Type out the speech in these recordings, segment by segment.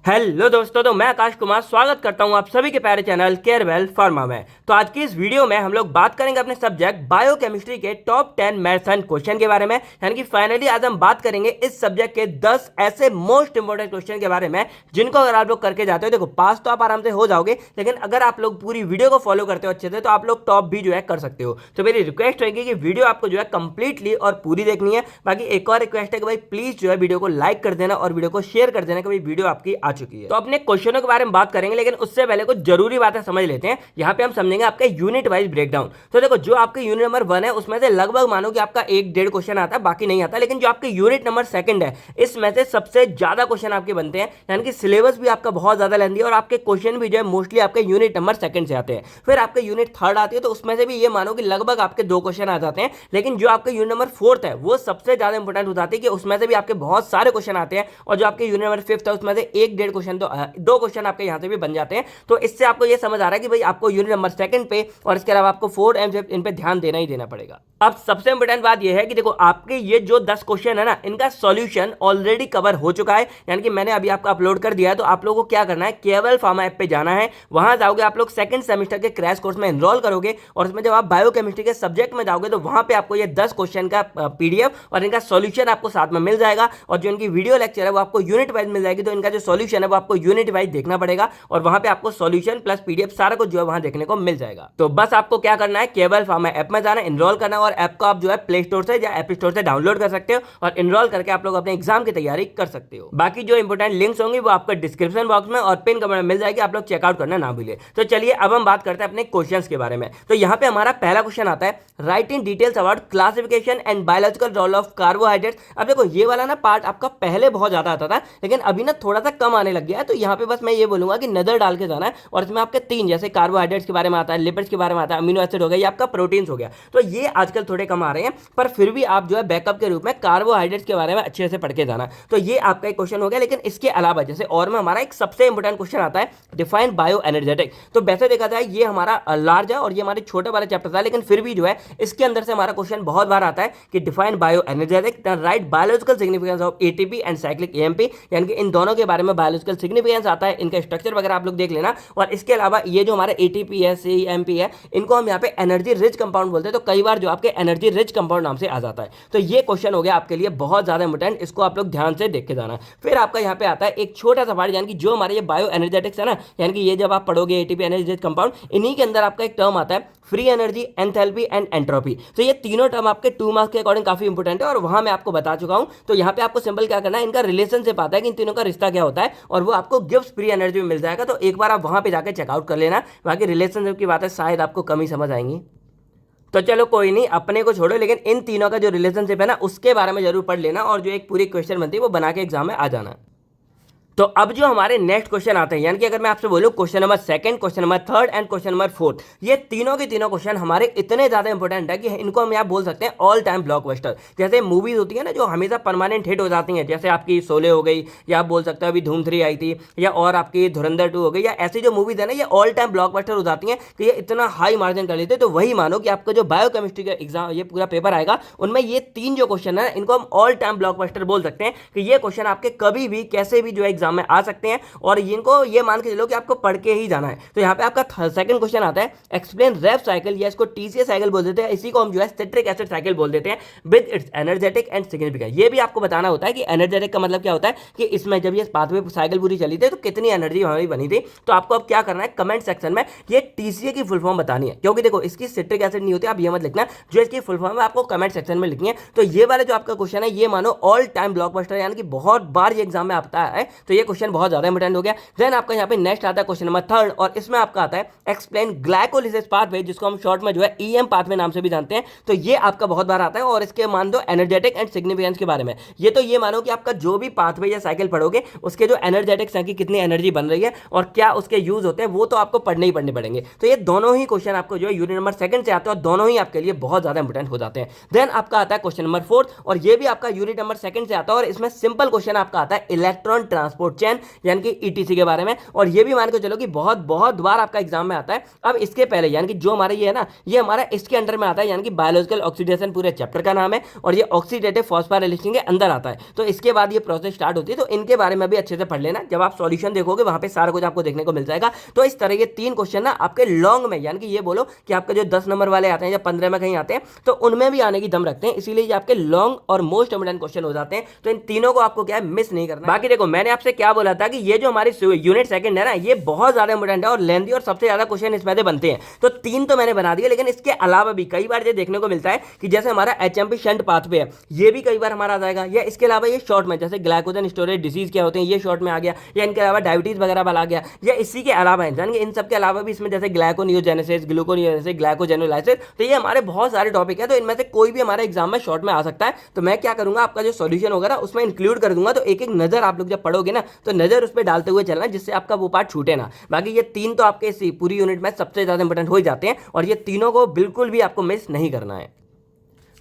Hello दोस्तों, तो मैं आकाश कुमार स्वागत करता हूं आप सभी के प्यारे चैनल केयरवेल फार्मा में। तो आज की इस वीडियो में हम लोग बात करेंगे अपने सब्जेक्ट बायोकेमिस्ट्री के टॉप 10 मैथ्स एंड क्वेश्चन के बारे में। यानी कि फाइनली आज हम बात करेंगे इस सब्जेक्ट के 10 ऐसे मोस्ट इंपोर्टेंट क्वेश्चन के बारे में जिनको अगर आप लोग करके जाते हो, देखो पास तो आप आराम से हो जाओगे, लेकिन अगर आप लोग पूरी वीडियो को फॉलो करते हो अच्छे से तो आप लोग टॉप भी जो है कर सकते हो। तो मेरी रिक्वेस्ट रहेगी कि वीडियो आपको जो है कंप्लीटली और पूरी देखनी है। बाकी एक और रिक्वेस्ट है कि भाई प्लीज जो है वीडियो को लाइक कर देना और वीडियो को शेयर कर देना कि भाई वीडियो आपकी आ चुकी है। तो अपने क्वेश्चनों के बारे में बात करेंगे, लेकिन उससे पहले कुछ जरूरी बातें समझ लेते हैं। यहाँ पे हम समझेंगे आपका यूनिट वाइज ब्रेकडाउन। तो देखो, जो आपके यूनिट नंबर 1 है उसमें से लगभग मानो कि आपका 1-1.5 क्वेश्चन आता है, बाकी नहीं आता। लेकिन जो आपके यूनिट नंबर 2 है इसमें से सबसे ज्यादा क्वेश्चन आपके बनते हैं। यानी कि सिलेबस भी आपका बहुत ज्यादा लेंदी है और आपके क्वेश्चन भी जो है मोस्टली आपके यूनिट नंबर 2 से आते हैं। फिर आपके यूनिट 3 आती है, तो उसमें से भी ये मानो कि लगभग आपके 2 क्वेश्चन आ जाते हैं। लेकिन जो आपके यूनिट नंबर 4 है वो सबसे ज्यादा इंपॉर्टेंट हो जाती है कि उसमें से भी आपके बहुत सारे क्वेश्चन आते हैं। और जो आपके यूनिट नंबर 5 है उसमें से 1-1.5 क्वेश्चन, तो 2 क्वेश्चन आपके यहाँ से भी बन जाते हैं। तो इससे आपको ये समझ आ रहा है कि भाई आपको यूनिट नंबर 2 पे और इसके अलावा आपको 4 एंड 5 इन पे ध्यान देना ही देना पड़ेगा। अब सबसे इंपॉर्टेंट बात यह है कि देखो, आपके ये जो 10 क्वेश्चन है ना, इनका सॉल्यूशन ऑलरेडी कवर हो चुका है। यानी कि मैंने अभी आपको अपलोड कर दिया है। तो आप लोगों को क्या करना है, केवल फार्मा ऐप पे जाना है, वहां जाओगे आप लोग 2nd सेमेस्टर के क्रैश कोर्स में एनरोल करोगे और उसमें जब आप बायोकेमिस्ट्री के सब्जेक्ट में जाओगे तो वहां पे आपको ये 10 क्वेश्चन का पीडीएफ और इनका सॉल्यूशन आपको साथ में मिल जाएगा। और जो इनकी वीडियो लेक्चर है वो आपको यूनिट वाइज मिल जाएगी। तो इनका जो सॉल्यूशन है वो आपको यूनिट वाइज देखना पड़ेगा और वहां पे आपको सॉल्यूशन प्लस पीडीएफ सारा कुछ जो है वहां देखने को मिल जाएगा। तो बस आपको क्या करना है, केवल फार्मा ऐप में जाना, एनरोल करना और ऐप को आप जो है प्ले स्टोर से या ऐप स्टोर से डाउनलोड कर सकते हो और एनरोल करके आप लोग अपने एग्जाम की तैयारी कर सकते हो। बाकी जो इंपोर्टेंट लिंक्स होंगे वो आपको डिस्क्रिप्शन बॉक्स में और पिन कमेंट में मिल जाएगी, आप लोग चेकआउट करना ना भूलिए। तो चलिए अब हम बात करते हैं अपने क्वेश्चंस के बारे में। तो यहाँ पे हमारा पहला क्वेश्चन आता है, write in details about classification and biological role of carbohydrates. अब देखो, ये वाला ना पार्ट आपका पहले बहुत ज्यादा आता था, लेकिन अभी ना थोड़ा सा कम आने लग गया है। तो यहाँ पे बस मैं ये बोलूंगा कि नजर डाल के जाना है और इसमें आपके 3 जैसे कार्बोहाइड्रेट्स के बारे में आता है, लिपिड्स के बारे में आता है, अमीनो एसिड हो गया, ये आपका प्रोटीन्स हो गया। तो ये आजकल थोड़े कम आ रहे हैं, पर फिर भी आप जो है बैकअप के रूप में कार्बोहाइड्रेट्स के बारे में अच्छे से पढ़ के जाना। तो ये आपका एक क्वेश्चन हो गया। लेकिन इसके अलावा जैसे और में हमारा एक सबसे इंपॉर्टेंट क्वेश्चन आता है, डिफाइन बायो एनर्जेटिक। तो वैसे देखा जाए ये हमारा लार्ज है और ये हमारे छोटे वाले चैप्टर था, लेकिन फिर भी जो है इसके अंदर से हमारा क्वेश्चन बहुत बार आता है कि define bio energetic, right biological significance of ATP and cyclic AMP. यानी कि इन दोनों के बारे में बायोलॉजिकल सिग्निफिकेंस आता है, इनका स्ट्रक्चर वगैरह आप लोग देख लेना। और इसके अलावा ये जो हमारा एटीपी है, सीएमपी है, इनको हम यहाँ पे एनर्जी रिच कंपाउंड बोलते हैं। तो कई बार जो आपके एनर्जी रिच कंपाउंड नाम से आ जाता है। तो ये क्वेश्चन हो गया आपके लिए बहुत ज्यादा इंपॉर्टेंट, इसको आप लोग ध्यान से देख के जाना। फिर आपका यहाँ पे आता है एक छोटा सा पार्ट, यानी कि जो हमारे ये बायो एनर्जेटिक्स है ना, यानी कि ये जब आप पढ़ोगे एटीपी एनर्जी रिच कंपाउंड, इन्हीं के अंदर आपका एक टर्म आता है free energy, enthalpy and entropy. तो ये तीनों टर्म आपके 2 मार्क्स के अकॉर्डिंग काफी इंपॉर्टेंट है और वहां मैं आपको बता चुका हूं। तो यहाँ पे आपको सिंपल क्या करना है, इनका रिलेशनशिप आता है कि इन तीनों का रिश्ता क्या होता है और वो आपको गिव्स फ्री एनर्जी में मिल जाएगा। तो एक बार आप वहां पे जाकर चेकआउट कर लेना। बाकी रिलेशनशिप की बातें शायद आपको कम ही समझ आएंगी, तो चलो कोई नहीं, अपने को छोड़ो, लेकिन इन तीनों का जो रिलेशनशिप है ना उसके बारे में जरूर पढ़ लेना और जो एक पूरी क्वेश्चन बनती है वो बना के एग्जाम में आ जाना। तो अब जो हमारे नेक्स्ट क्वेश्चन आते हैं, यानी कि अगर मैं आपसे बोलूं question number 2, question number 3 and question number 4, ये तीनों के तीनों क्वेश्चन हमारे इतने ज्यादा इंपॉर्टेंट है कि इनको हम यहाँ बोल सकते हैं ऑल टाइम ब्लॉकबस्टर। जैसे मूवीज होती है ना जो हमेशा परमानेंट हिट हो जाती हैं, जैसे आपकी शोले हो गई, या आप बोल सकते हो अभी धूम 3 आई थी, या और आपकी धुरंधर 2 हो गई, या ऐसी जो मूवीज है ना ये ऑल टाइम ब्लॉकबस्टर हो जाती हैं कि ये इतना हाई मार्जिन कर लेते हैं। तो वही मानो कि आपका जो बायोकेमिस्ट्री का एग्जाम ये पूरा पेपर आएगा, उनमें ये 3 जो क्वेश्चन है इनको हम ऑल टाइम ब्लॉकबस्टर बोल सकते हैं कि ये क्वेश्चन आपके कभी भी कैसे भी जो है एग्जाम में आ सकते हैं और इनको ये मान के चलो कि आपको पढ़ के ही जाना है। तो यहाँ पे आपका 2nd क्वेश्चन आता है, एक्सप्लेन रेफ साइकिल, या इसको टीसीए साइकिल बोल देते हैं, इसी को हम जो है सिट्रिक एसिड साइकिल बोल देते हैं, with its energetic and significance. ये भी आपको बताना होता है कि एनर्जेटिक का मतलब क्या होता है कि इसमें जब ये पाथवे साइकिल पूरी चली थी तो कितनी एनर्जी हमारी बनी थी। तो आपको अब क्या करना है, कमेंट सेक्शन में ये टीसीए की फुल फॉर्म बतानी है, क्योंकि देखो इसकी सिट्रिक एसिड नहीं होती, आप ये मत लिखना, जो इसकी फुल फॉर्म है आपको कमेंट सेक्शन में लिखनी है। तो ये वाला जो आपका क्वेश्चन है ये मानो ऑल टाइम ब्लॉकबस्टर, यानी कि बहुत बार ये एग्जाम में आता है। तो ये क्वेश्चन बहुत ज्यादा इंपॉर्टेंट हो गया। देन आपका यहाँ पे नेक्स्ट आता है क्वेश्चन नंबर 3 और इसमें आपका आता है एक्सप्लेन ग्लाइकोलिसिस पाथवे, जिसको हम शॉर्ट में जो है ईएम पाथवे नाम से भी जानते हैं। तो ये आपका बहुत बार आता है और इसके मान दो एनर्जेटिक एंड सिग्निफिकेंस के बारे में। ये तो ये मानो कि आपका जो भी पाथवे या साइकिल पढ़ोगे उसके जो एनर्जेटिक्स हैं कि कितनी एनर्जी बन रही है और क्या उसके यूज होते हैं वो तो आपको पढ़ने ही पढ़ने पड़ेंगे। तो ये दोनों ही क्वेश्चन आपको जो है यूनिट नंबर 2 से आते हैं और दोनों ही आपके लिए बहुत ज्यादा इंपॉर्टेंट हो जाते हैं। देन आपका आता है क्वेश्चन नंबर 4 और ये भी आपका यूनिट नंबर 2 से आता है और इसमें सिंपल क्वेश्चन आपका आता है इलेक्ट्रॉन ट्रांसपोर्ट ट्रांसपोर्ट चेन यानी कि ईटीसी के बारे में, और ये भी मान के चलो कि बहुत बहुत बार आपका एग्जाम में आता है। अब इसके पहले यानी कि जो हमारा ये है ना, ये हमारा इसके अंडर में आता है, यानी कि बायोलॉजिकल ऑक्सीडेशन पूरे चैप्टर का नाम है, और ये ऑक्सीडेटिव फॉस्फोराइलेशन के अंदर आता है। तो इसके बाद ये प्रोसेस स्टार्ट होती है, तो इनके बारे में भी अच्छे से पढ़ लेना। जब आप सॉल्यूशन देखोगे वहां पे सारा कुछ आपको देखने को मिल जाएगा। तो इस तरह के 3 क्वेश्चन ना आपके लॉन्ग में, यानी कि ये बोलो कि आपके जो 10 नंबर वाले आते हैं या 15 में कहीं आते हैं, तो उनमें भी आने की दम रखते हैं, इसीलिए ये आपके लॉन्ग और मोस्ट इंपोर्टेंट क्वेश्चन हो जाते हैं। तो इन तीनों को आपको क्या है, मिस नहीं करना। बाकी देखो, मैंने आपसे क्या बोला था कि ये जो हमारी यूनिट सेकंड है ना, ये बहुत ज्यादा इंपोर्टेंट है और लेंथी, और सबसे ज्यादा क्वेश्चन इसमें से बनते हैं। तो 3 तो मैंने बना दिए, लेकिन इसके अलावा भी कई बार ये देखने को मिलता है कि जैसे हमारा एचएमपी शंट पाथवे है, ये भी कई बार हमारा आ जाएगा, या इसके अलावा ये शॉर्ट में जैसे ग्लाइकोजन स्टोरेज डिजीज क्या होते हैं, ये शॉर्ट में आ गया, या इनके अलावा डायबिटीज वगैरह वाला आ गया, या इसी के अलावा इन सब के अलावा भी इसमें जैसे ग्लाइकोनियोजेनेसिस, ग्लूकोनियोजेनेसिस, ग्लाइकोजेनोलाइसिस, तो ये हमारे बहुत सारे टॉपिक है। तो इनमें से कोई भी हमारे एग्जाम में शॉर्ट में आ सकता है। तो मैं क्या करूंगा, आपका जो सॉल्यूशन होगा ना उसमें इंक्लूड कर दूंगा, तो एक एक नजर आप लोग जब पढ़ोगे ना, तो नजर उस पर डालते हुए चलना, जिससे आपका वो पार्ट छूटे ना। बाकी ये 3 तो आपके इस पूरी यूनिट में सबसे ज्यादा इंपोर्टेंट हो जाते हैं, और ये तीनों को बिल्कुल भी आपको मिस नहीं करना है।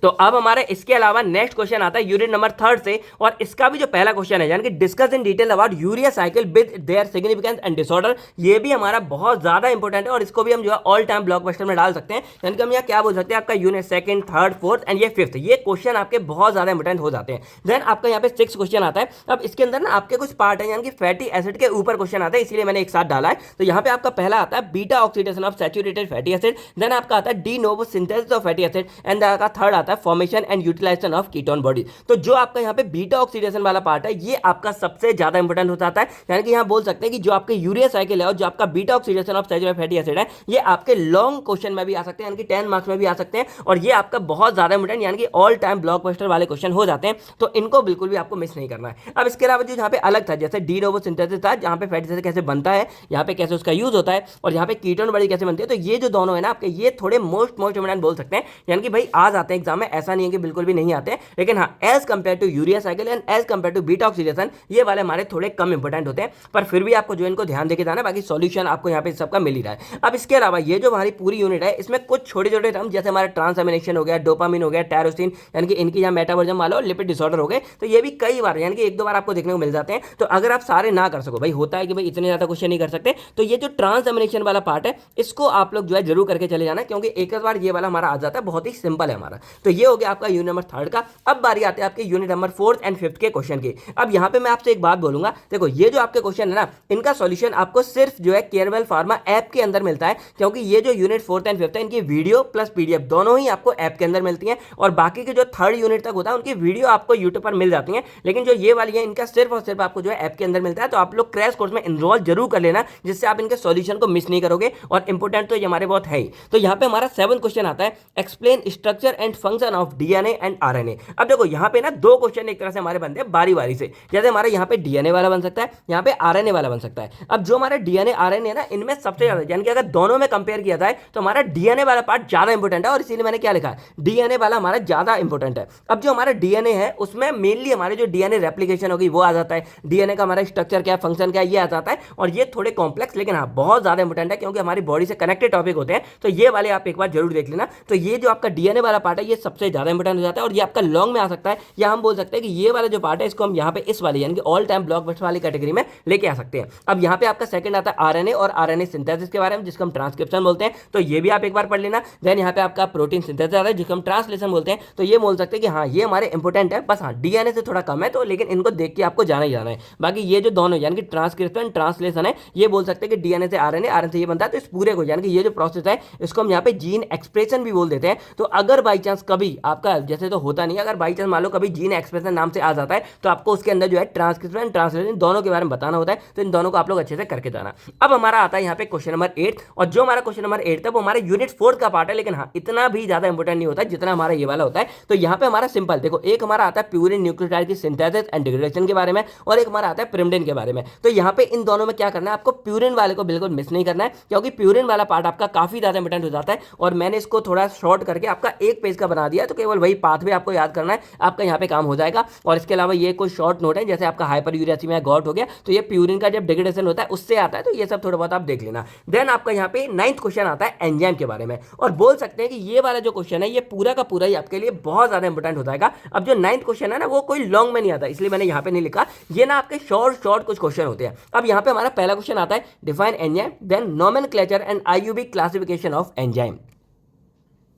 तो अब हमारे इसके अलावा नेक्स्ट क्वेश्चन आता है यूनिट नंबर 3 से, और इसका भी जो पहला क्वेश्चन है, यानी कि discuss in detail about urea cycle with their significance and disorder, ये भी हमारा बहुत ज्यादा इंपॉर्टेंट है, और इसको भी हम जो है ऑल टाइम ब्लॉकबस्टर में डाल सकते हैं। यानी कि हम यहाँ क्या बोल सकते हैं, आपका unit 2nd, 3rd, 4th and ये 5th, ये क्वेश्चन आपके बहुत ज्यादा इंपॉर्टेंट हो जाते हैं। देन आपका यहाँ पे 6 क्वेश्चन आता है। अब इसके अंदर ना आपके कुछ पार्ट है, यानी कि फैटी एसिड के ऊपर क्वेश्चन आता है, इसीलिए मैंने एक साथ डाला है। तो यहाँ पे आपका पहला आता है beta oxidation of saturated fatty acid, then आपका आता है de novo synthesis of fatty acid, and आपका थर्ड आता है formation and utilisation of ketone body. तो जो आपका यहाँ पे बीटा ऑक्सीडेशन वाला पार्ट है, ये आपका सबसे ज्यादा इंपोर्टेंट हो जाता है। यानी कि यहाँ बोल सकते हैं कि जो आपके यूरिया साइकिल है और जो आपका beta oxidation of saturated fatty acid है, ये आपके लॉन्ग क्वेश्चन में भी आ सकते हैं, यानी कि 10 मार्क्स में भी आ सकते हैं, और ये आपका बहुत ज्यादा इंपोर्टेंट यानी कि ऑल टाइम ब्लॉकबस्टर वाले क्वेश्चन हो जाते हैं। तो इनको बिल्कुल भी आपको मिस नहीं करना है। अब इसके अलावा जो यहाँ पे अलग था, जैसे डी नोवो सिंथेसिस था, जहाँ पे फैटी एसिड कैसे बनता है, यहाँ पे कैसे उसका यूज होता है, और यहाँ पे कीटोन बॉडी कैसे बनती है, तो ये जो दोनों है ना आपके, ये थोड़े मोस्ट इंपोर्टेंट बोल सकते हैं। यानी कि भाई आ जाते हैं एग्जाम में, ऐसा नहीं है कि बिल्कुल भी नहीं आते हैं, लेकिन हाँ as compare to urea cycle and as compare to beta oxidation, ये वाले हमारे थोड़े कम इंपोर्टेंट होते हैं। पर फिर भी आपको जो इनको ध्यान देके जाना है, बाकी सॉल्यूशन आपको यहाँ पे सबका मिल ही रहा है। अब इसके अलावा ये जो हमारी पूरी यूनिट है, इसमें कुछ छोटे छोटे टर्म जैसे हमारा ट्रांसएमिनेशन हो गया, डोपामिन हो गया, टायरोसिन, यानी कि इनकी यहाँ मेटाबॉलिज्म वाला और लिपिड डिसऑर्डर हो गए, तो ये भी कई बार यानी कि 1-2 बार आपको देखने को मिल जाते हैं। तो अगर आप सारे ना कर सको, भाई होता है कि भाई इतने ज्यादा क्वेश्चन नहीं कर सकते, तो ये जो ट्रांसएमिनेशन वाला पार्ट है, इसको आप लोग जो है जरूर करके चले जाना, क्योंकि एक बार ये वाला हमारा आ जाता है, बहुत ही सिंपल है हमारा। तो ये हो गया आपका यूनिट नंबर 3 का। अब बारी आते हैं आपके unit number 4th and 5th के क्वेश्चन की। अब यहाँ पे मैं आपसे एक बात बोलूंगा, देखो ये जो आपके क्वेश्चन है ना, इनका सॉल्यूशन आपको सिर्फ जो है केयरवेल फार्मा ऐप के अंदर मिलता है, क्योंकि ये जो यूनिट 4th एंड 5th है, इनकी वीडियो प्लस पीडीएफ दोनों ही आपको ऐप के अंदर मिलती है, और बाकी के जो 3rd यूनिट तक होता है उनकी वीडियो आपको यूट्यूब पर मिल जाती है। लेकिन जो ये वाली है, इनका सिर्फ और सिर्फ आपको जो है ऐप के अंदर मिलता है। तो आप लोग क्रैश कोर्स में इनरोल जरूर कर लेना, जिससे आप इनके सॉल्यूशन को मिस नहीं करोगे, और इंपोर्टेंट तो ये हमारे बहुत है ही। तो यहाँ पे हमारा 7th क्वेश्चन आता है, explain structure and function of DNA and RNA. अब देखो यहाँ पे ना 2 क्वेश्चन एक तरह से हमारे बनते हैं बारी बारी से, जैसे हमारे यहाँ पे डीएनए वाला बन सकता है, यहाँ पे आरएनए वाला बन सकता है। अब जो हमारा डीएनए आरएनए है ना, इनमें सबसे ज्यादा, यानी कि अगर दोनों में कंपेयर किया जाए, तो हमारा डीएनए वाला पार्ट ज्यादा इंपोर्टेंट है, और इसीलिए मैंने क्या लिखा है, डीएनए वाला हमारा ज्यादा इंपोर्टेंट है। अब जो हमारा डीएनए है, उसमें मेनली हमारे जो डीएनए रेप्लिकेशन होगी वो आ जाता है, डीएनए का हमारा स्ट्रक्चर क्या है, फंक्शन क्या है, ये आ जाता है, और ये थोड़े कॉम्प्लेक्स, लेकिन हाँ बहुत ज्यादा इंपोर्टेंट है, क्योंकि हमारी बॉडी से कनेक्टेड टॉपिक होते हैं। तो ये वाले आप एक बार जरूर देख लेना। तो ये जो आपका डीएनए वाला पार्ट है, ये सबसे ज्यादा इंपोर्टेंट हो जाता है, और ये आपका लॉन्ग में आ सकता है, या हम बोल सकते हैं कि ये वाला जो पार्ट है, इसको हम यहाँ पे इस वाली यानी कि ऑल टाइम ब्लॉकबस्टर वाली कैटेगरी में लेके आ सकते हैं। अब यहाँ पे आपका सेकंड आता है आरएनए और आरएनए सिंथेसिस के बारे में, जिसको हम ट्रांसक्रिप्शन बोलते हैं। तो ये भी आप एक बार पढ़ लेना। देन यहाँ पे आपका प्रोटीन सिंथेसिस आता है, जिसको हम ट्रांसलेशन बोलते हैं। तो ये बोल सकते हैं कि हाँ ये हमारे इंपोर्टेंट है, बस हाँ डीएनए से थोड़ा कम है, तो लेकिन इनको देख के आपको जाना ही जाना है। बाकी ये जो दोनों यानी कि ट्रांसक्रिप्शन ट्रांसलेशन है, ये बोल सकते हैं कि डीएनए से आरएनए, आरएनए से ये बनता है। तो इस पूरे को यानी कि ये जो प्रोसेस है, इसको हम यहाँ पे जीन एक्सप्रेशन भी बोल देते हैं। तो अगर बाई चांस कभी आपका, जैसे तो होता नहीं, अगर बाई चांस मान लो कभी जीन एक्सप्रेशन नाम से आ जाता है, तो आपको उसके अंदर जो है ट्रांसक्रिप्शन ट्रांसलेशन दोनों के बारे में बताना होता है। तो इन दोनों को आप लोग अच्छे से करके जाना। अब हमारा आता है यहाँ पे क्वेश्चन नंबर 8, और जो हमारा क्वेश्चन नंबर 8 था वो हमारे यूनिट 4 का पार्ट है, लेकिन हाँ इतना भी ज्यादा इंपोर्टेंट नहीं होता जितना हमारा ये वाला होता है। तो यहाँ पे हमारा सिंपल देखो, एक हमारा आता है प्यूरिन न्यूक्लियोटाइड की सिंथेसिस एंड डिग्रेडेशन के बारे में, और एक हमारा आता है पिरिमिडिन के बारे में। तो यहाँ पे इन दोनों में क्या करना है, आपको प्यूरिन वाले को बिल्कुल मिस नहीं करना है, क्योंकि प्यूरिन वाला पार्ट आपका काफी ज्यादा इंपोर्टेंट हो जाता है। और मैंने इसको थोड़ा शॉर्ट करके आपका एक पेज का बना बता दिया, तो केवल वही पाथवे आपको याद करना है, आपका यहाँ पे काम हो जाएगा। और इसके अलावा ये कुछ शॉर्ट नोट है, जैसे आपका हाइपर यूरियासीमिया गॉट हो गया, तो ये प्यूरिन का जब डिग्रेडेशन होता है उससे आता है, तो ये सब थोड़ा बहुत आप देख लेना। देन आपका यहाँ पे 9th क्वेश्चन आता है एंजाइम के बारे में, और बोल सकते हैं कि ये वाला जो क्वेश्चन है ये पूरा का पूरा ही आपके लिए बहुत ज्यादा इंपॉर्टेंट हो जाएगा। अब जो 9th क्वेश्चन है ना वो कोई लॉन्ग में नहीं आता, इसलिए मैंने यहाँ पे नहीं लिखा, ये ना आपके शॉर्ट कुछ क्वेश्चन होते हैं। अब यहाँ पे हमारा पहला क्वेश्चन आता है define enzyme, then nomenclature and IUB classification of enzyme.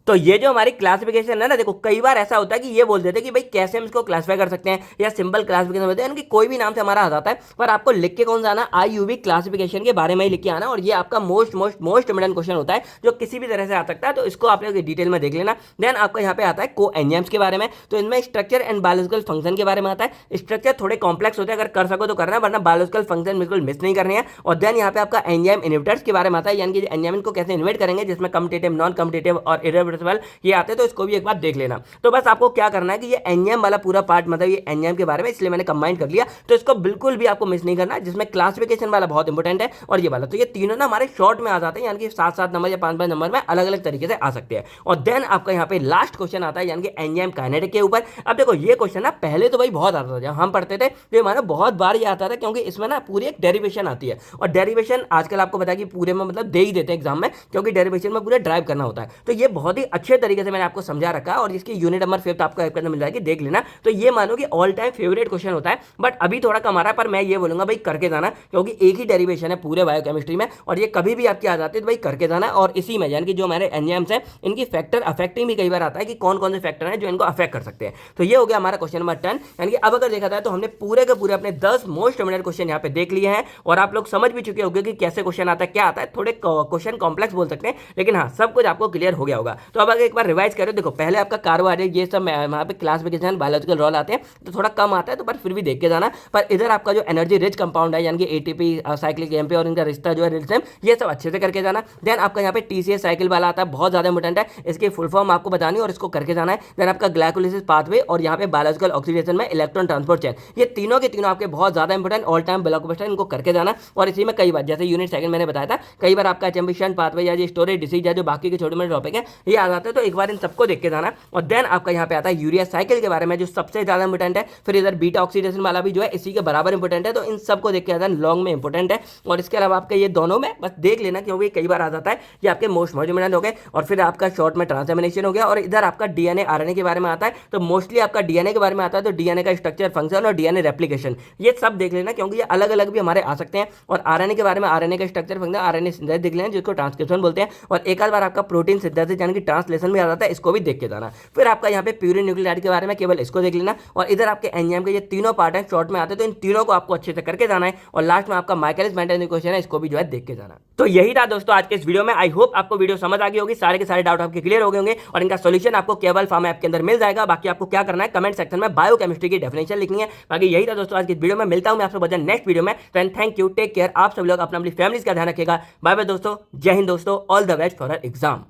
तो ये जो हमारी क्लासिफिकेशन है ना, देखो कई बार ऐसा होता है कि ये बोल देते हैं कि भाई कैसे हम इसको क्लासिफाई कर सकते हैं, या सिंपल क्लासिफिकेशन होते हैं, यानी कि कोई भी नाम से हमारा आ जाता है, पर आपको लिख के कौन सा आना, आईयूवी क्लासिफिकेशन के बारे में ही लिख के आना। और ये आपका मोस्ट इंपोर्टेंट क्वेश्चन होता है जो किसी भी तरह से आ सकता है, तो इसको आप लोग डिटेल में देख लेना। देन आपका यहाँ पे आता है को एंजाइम्स के बारे में, तो इनमें स्ट्रक्चर एंड बायोलॉजिकल फंक्शन के बारे में आता है। स्ट्रक्चर थोड़े कॉम्प्लेक्स होते हैं, अगर कर सको तो करना, वरना बायोलॉजिकल फंक्शन बिल्कुल मिस नहीं करनी है। और देन यहाँ पे आपका एंजाइम इनहिबिटर्स के बारे में आता है, यानी कि एंजाइम को कैसे इन्वेट करेंगे, जिसमें कम्पिटिटिव, नॉन कम्पिटिटिव और इरिवर्सिबल ये आते हैं, तो इसको भी एक बार देख लेना। तो बस आपको क्या करना है कि ये एंजाइम वाला पूरा पार्ट, मतलब ये एंजाइम के बारे में, इसलिए मैंने कंबाइन कर लिया, तो इसको बिल्कुल भी आपको मिस नहीं करना है, जिसमें क्लासिफिकेशन वाला बहुत इंपॉर्टेंट है और ये वाला, तो ये तीनों ना हमारे शॉर्ट में आ जाते हैं, यानी कि 7-7 नंबर या 5-5 नंबर में अलग अलग तरीके से आ सकते हैं। और देन आपका यहाँ पे लास्ट क्वेश्चन आता है, यानी कि एंजाइम काइनेटिक के ऊपर। अब देखो ये क्वेश्चन ना पहले तो भाई बहुत आता था, जब हम पढ़ते थे तो हमारा बहुत बार ये आता था, क्योंकि इसमें ना पूरी एक डेरिवेशन आती है, और डेरिवेशन आजकल आपको पता है कि पूरे में मतलब दे ही देते हैं एग्जाम में, क्योंकि डेरिवेशन में पूरे ड्राइव करना होता है। तो ये बहुत ही अच्छे तरीके से मैंने आपको समझा रखा है, और इसकी यूनिट नंबर 5 आपको ऐप के अंदर मिल जाएगी, देख लेना। तो ये मानो कि ऑल टाइम फेवरेट क्वेश्चन होता है, बट अभी थोड़ा कम आ रहा है, पर मैं ये बोलूंगा भाई करके जाना, क्योंकि एक ही डेरिवेशन है पूरे बायोकेमिस्ट्री में, और ये कभी भी आपकी आ जाती है, तो भाई करके जाना। और इसी में यानी कि जो हमारे एंजाइम्स हैं इनकी फैक्टर अफेक्टिंग भी कई बार आता है, कि कौन कौन से फैक्टर हैं जो इनको अफेक्ट कर सकते हैं। तो ये हो गया हमारा क्वेश्चन नंबर 10। यानी कि अब अगर देखा जाए तो हमने पूरे के पूरे अपने 10 मोस्ट इम्पोर्टेंट क्वेश्चन यहाँ पे देख लिए हैं, और आप लोग समझ भी चुके होंगे कि कैसे क्वेश्चन आता है, क्या आता है। थोड़े क्वेश्चन कॉम्प्लेक्स बोल सकते हैं, लेकिन हाँ सब कुछ आपको क्लियर हो गया होगा। तो अब अगर एक बार रिवाइज करें, देखो पहले आपका कार्बोहाइड्रेट ये सब वहाँ पे क्लासिफिकेशन बायोलॉजिकल रोल आते हैं, तो थोड़ा कम आता है, तो पर फिर भी देख के जाना। पर इधर आपका जो एनर्जी रिच कंपाउंड है, यानी कि एटीपी, साइक्लिक एमपी और इनका रिश्ता जो है रिलेशन, ये सब अच्छे से करके जाना। देन आपका यहाँ पे टीसीएस साइकिल वाला आता है, बहुत ज्यादा इंपॉर्टेंट है, इसकी फुल फॉर्म आपको बतानी और इसको करके जाना है। देन आपका ग्लाइकोलिसिस पाथवे, और यहाँ पे बायोलॉजिकल ऑक्सीडेशन में इलेक्ट्रॉन ट्रांसपोर्ट चेन, ये तीनों के तीनों आपके बहुत ज्यादा इंपॉर्टेंट ऑल टाइम ब्लॉकबस्टर, इनको करके जाना। और इसी में कई बार जैसे यूनिट सेकंड मैंने बताया था, कई बार आपका चैंपियन पाथवे या स्टोरेज डिसीज या जो बाकी के छोटे मोटे टॉपिक है ये आ जाते हैं, तो एक बार इन सबको देख के जाना। और देन आपका यहाँ पे आता है यूरिया साइकिल के बारे में, जो सबसे ज्यादा इंपॉर्टेंट है। फिर इधर बीटा ऑक्सीडेशन वाला भी जो है इसी के बराबर इंपॉर्टेंट है, तो इन सबको देख के आता है, लॉन्ग में इंपॉर्टेंट है। और इसके अलावा आपके ये दोनों में बस देख लेना, क्योंकि कई बार आ जाता है, ये आपके मोस्ट इंपॉर्टेंट हो गए। और फिर आपका शॉर्ट में ट्रांसएमिनेशन हो गया, और इधर आपका डीएनए आरएनए के बारे में आता है, तो मोस्टली आपका डीएनए के बारे में आता है, तो डीएनए का स्ट्रक्चर, फंक्शन और डीएनए रेप्लिकेशन ये सब देख लेना, क्योंकि ये अलग अलग भी हमारे आ सकते हैं। और आरएनए के बारे में आरएनए का स्ट्रक्चर, फंक्शन, आरएनए सिंथेसिस देख लेना, जिसको ट्रांसक्रिप्शन बोलते हैं। और एक आध बार आपका प्रोटीन सिंथेसिस यानी कि ट्रांसलेशन भी आ जाता है, इसको भी देख के जाना। फिर आपका यहाँ पे प्यूरिन न्यूक्लियोटाइड के बारे में, केवल इसको देख लेना। और इधर आपके एंजाइम के ये तीनों पार्ट हैं, शॉर्ट में आते हैं, तो इन तीनों को आपको अच्छे से करके जाना है। और लास्ट में आपका माइकलिस मेंटेन इक्वेशन है, इसको भी जो है देख के जाना। तो यही था दोस्तों आज के इस वीडियो में। आई होप आपको वीडियो समझ आ गई होगी, सारे के सारे डाउट आपके क्लियर हो गए होंगे, और इनका सॉल्यूशन आपको केवल फार्म ऐप के अंदर मिल जाएगा। बाकी आपको क्या करना है, कमेंट सेक्शन में बायोकेमिस्ट्री की डेफिनेशन लिखनी है। बाकी यही था दोस्तों आज की वीडियो में, मिलता हूं मैं आपसे बजाय नेक्स्ट वीडियो में। थैंक यू, टेक केयर, आप सब लोग अपना अपनी फैमिलीज का ध्यान रखिएगा। बाय बाय दोस्तों, जय हिंद दोस्तों, all the best for exam.